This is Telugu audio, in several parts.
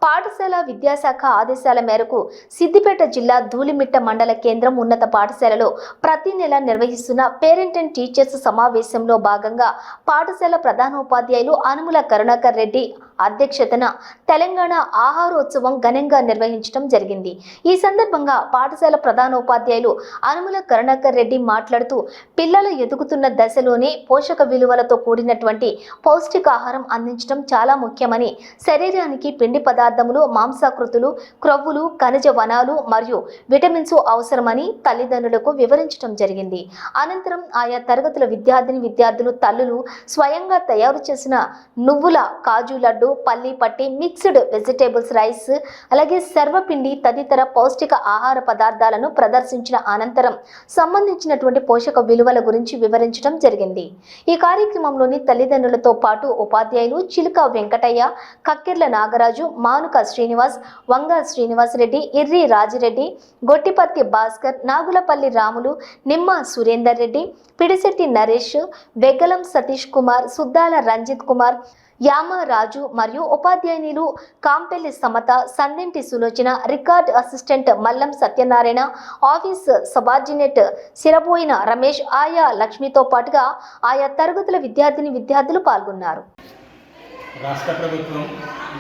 పాఠశాల విద్యాశాఖ ఆదేశాల మేరకు సిద్దిపేట జిల్లా ధూళిమిట్ట మండల కేంద్రం ఉన్నత పాఠశాలలో ప్రతి నెల నిర్వహిస్తున్న పేరెంట్ అండ్ టీచర్స్ సమావేశంలో భాగంగా పాఠశాల ప్రధానోపాధ్యాయులు అనుముల కరుణాకర్ రెడ్డి అధ్యక్షతన తెలంగాణ ఆహారోత్సవం ఘనంగా నిర్వహించడం జరిగింది. ఈ సందర్భంగా పాఠశాల ప్రధానోపాధ్యాయులు అనుముల కరుణాకర్ రెడ్డి మాట్లాడుతూ పిల్లలు ఎదుగుతున్న దశలోనే పోషక విలువలతో కూడినటువంటి పౌష్టికాహారం అందించడం చాలా ముఖ్యమని, శరీరానికి పిండి పదార్థములు, మాంసాకృతులు, క్రొవ్వులు, ఖనిజ వనాలు మరియు విటమిన్స్ అవసరమని తల్లిదండ్రులకు వివరించడం జరిగింది. అనంతరం ఆయా తరగతుల విద్యార్థులు తల్లులు స్వయంగా తయారు చేసిన నువ్వుల కాజు లడ్డు, పల్లి పట్టి, మిక్స్డ్ వెజిటేబుల్స్ రైస్, అలాగే సర్వపిండి తదితర పౌష్టిక ఆహార పదార్థాలను ప్రదర్శించిన అనంతరం సంబంధించినటువంటి పోషక విలువల గురించి వివరించడం జరిగింది. ఈ కార్యక్రమంలోని తల్లిదండ్రులతో పాటు ఉపాధ్యాయులు చిలుక వెంకటయ్య, కక్కెర్ల నాగరాజు, మానుక శ్రీనివాస్, వంగ శ్రీనివాస్ రెడ్డి, ఇర్రి రాజిరెడ్డి, గొట్టిపర్తి భాస్కర్, నాగులపల్లి రాములు, నిమ్మ సురేందర్ రెడ్డి, పిడిశెట్టి నరేష్, వెగ్గలం సతీష్ కుమార్, సుద్దాల రంజిత్ కుమార్, యామ రాజు మరియు ఉపాధ్యాయునిలు Kampelli Samatha, Sandenti Sulochana, record assistant Mallam Satyanarayana, office subordinate Siraboina Ramesh, ఆయా లక్ష్మితో పాటుగా ఆయా తరగతుల విద్యార్థులు పాల్గొన్నారు. రాష్ట్ర ప్రభుత్వం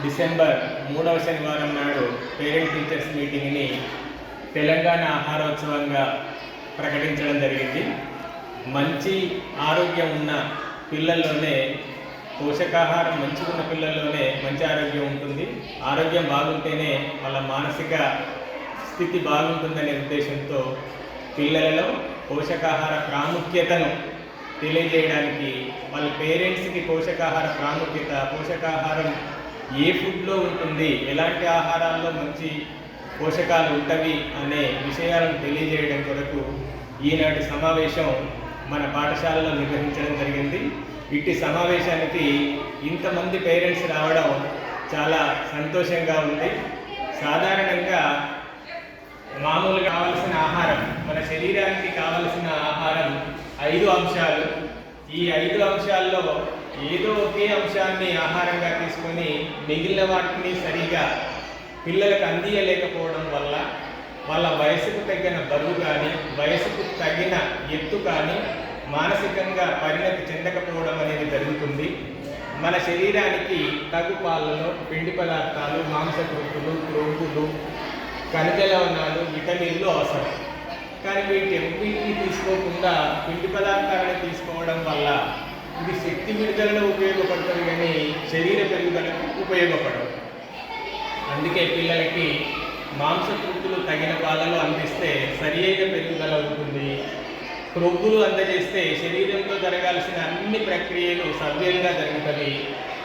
డిసెంబర్ 3వ శనివారం నాడు పేరెంట్ టీచర్స్ మీటింగ్ని తెలంగాణ ఆహారోత్సవంగా ప్రకటించడం జరిగింది. మంచి ఆరోగ్యం ఉన్న పిల్లల్లోనే, పోషకాహారం మంచిగా ఉన్న పిల్లల్లోనే మంచి ఆరోగ్యం ఉంటుంది. ఆరోగ్యం బాగుంటేనే వాళ్ళ మానసిక స్థితి బాగుంటుందనే ఉద్దేశంతో పిల్లలలో పోషకాహార ప్రాముఖ్యతను తెలియజేయడానికి వాళ్ళ పేరెంట్స్కి పోషకాహార ప్రాముఖ్యత, పోషకాహారం ఏ ఫుడ్లో ఉంటుంది, ఎలాంటి ఆహారాల్లో మంచి పోషకాలు ఉంటవి అనే విషయాలను తెలియజేయడం కొరకు ఈనాటి సమావేశం మన పాఠశాలలో నిర్వహించడం జరిగింది. ఇట్టి సమావేశానికి ఇంతమంది పేరెంట్స్ రావడం చాలా సంతోషంగా ఉంది. సాధారణంగా మామూలుగా కావలసిన ఆహారం, మన శరీరానికి కావలసిన ఆహారం 5 అంశాలు. ఈ 5 అంశాల్లో ఏదో ఒకే అంశాన్ని ఆహారంగా తీసుకొని మిగిలిన వాటిని సరిగా పిల్లలకు అందియలేకపోవడం వల్ల వాళ్ళ వయసుకు తగిన బరువు కానీ, వయసుకు తగిన ఎత్తు కానీ మానసికంగా పరిణతి చెందకపోవడం అనేది జరుగుతుంది. మన శరీరానికి తగు పాలలో పిండి పదార్థాలు, మాంసకృతులు, క్రొవ్వులు, ఖనిజ లవణాలు, విటమిన్లు అవసరం. కానీ వీటిని తీసుకోకుండా పిండి పదార్థాలను తీసుకోవడం వల్ల ఇది శక్తి విడుదలలో ఉపయోగపడుతుంది కానీ శరీర పెరుగుదలకు ఉపయోగపడదు. అందుకే పిల్లలకి మాంసకృతులు తగిన పాలలో అందిస్తే సరి అయిన పెరుగుదల ఉంటుంది. క్రొవ్వులు అందజేస్తే శరీరంలో జరగాల్సిన అన్ని ప్రక్రియలు సవ్యంగా జరుగుతాయి.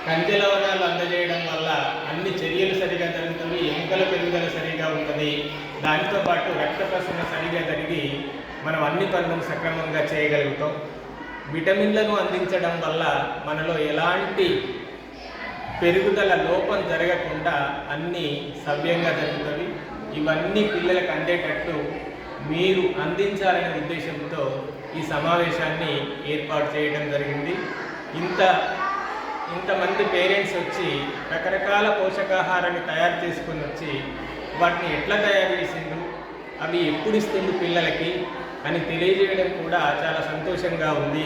ఖనిజ లవణాలు అందజేయడం వల్ల అన్ని చర్యలు సరిగా జరుగుతాయి, ఎముకల పెరుగుదల సరిగా ఉంటుంది. దానితో పాటు రక్త ప్రసరణ సరిగా జరిగి మనం అన్ని పనులను సక్రమంగా చేయగలుగుతాం. విటమిన్లను అందించడం వల్ల మనలో ఎలాంటి పెరుగుదల లోపం జరగకుండా అన్నీ సవ్యంగా జరుగుతుంది. ఇవన్నీ పిల్లలకు అందేటట్టు మీరు అందించాలనే ఉద్దేశంతో ఈ సమావేశాన్ని ఏర్పాటు చేయడం జరిగింది. ఇంతమంది పేరెంట్స్ వచ్చి రకరకాల పోషకాహారాన్ని తయారు చేసుకొని వచ్చి వాటిని ఎట్లా తయారు చేసిండ్రు, అవి ఎప్పుడు ఇస్తుంది పిల్లలకి అని తెలియజేయడం కూడా చాలా సంతోషంగా ఉంది.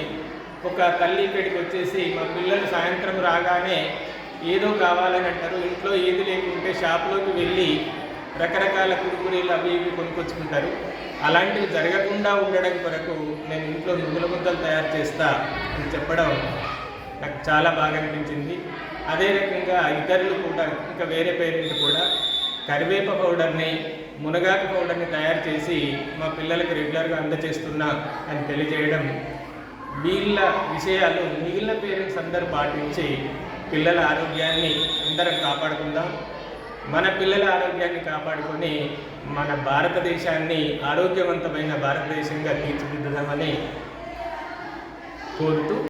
ఒక తల్లి ఇక్కడికి వచ్చేసి మా పిల్లలు సాయంత్రం రాగానే ఏదో కావాలని అంటారు, ఇంట్లో ఏది లేకుంటే షాప్లోకి వెళ్ళి రకరకాల కురుకురీలు అవి ఇవి కొనుక్కొచ్చుకుంటారు. అలాంటివి జరగకుండా ఉండడం కొరకు నేను ఇంట్లో నువ్వుల ముద్దలు తయారు చేస్తా అని చెప్పడం నాకు చాలా బాగా అనిపించింది. అదే రకంగా ఇతరులు కూడా, ఇంకా వేరే పేరెంట్ కూడా కరివేప పౌడర్ని, మునగాకు పౌడర్ని తయారు చేసి మా పిల్లలకు రెగ్యులర్గా అందజేస్తున్నా అని తెలియజేయడం, వీళ్ళ విషయాలు మిగిలిన పేరెంట్స్ అందరూ పాటించి పిల్లల ఆరోగ్యాన్ని అందరం కాపాడుకుందాం. మన పిల్లల ఆరోగ్యాన్ని కాపాడుకొని మన భారతదేశాన్ని ఆరోగ్యవంతమైన భారతదేశంగా తీర్చిదిద్దుదామని కోరుతూ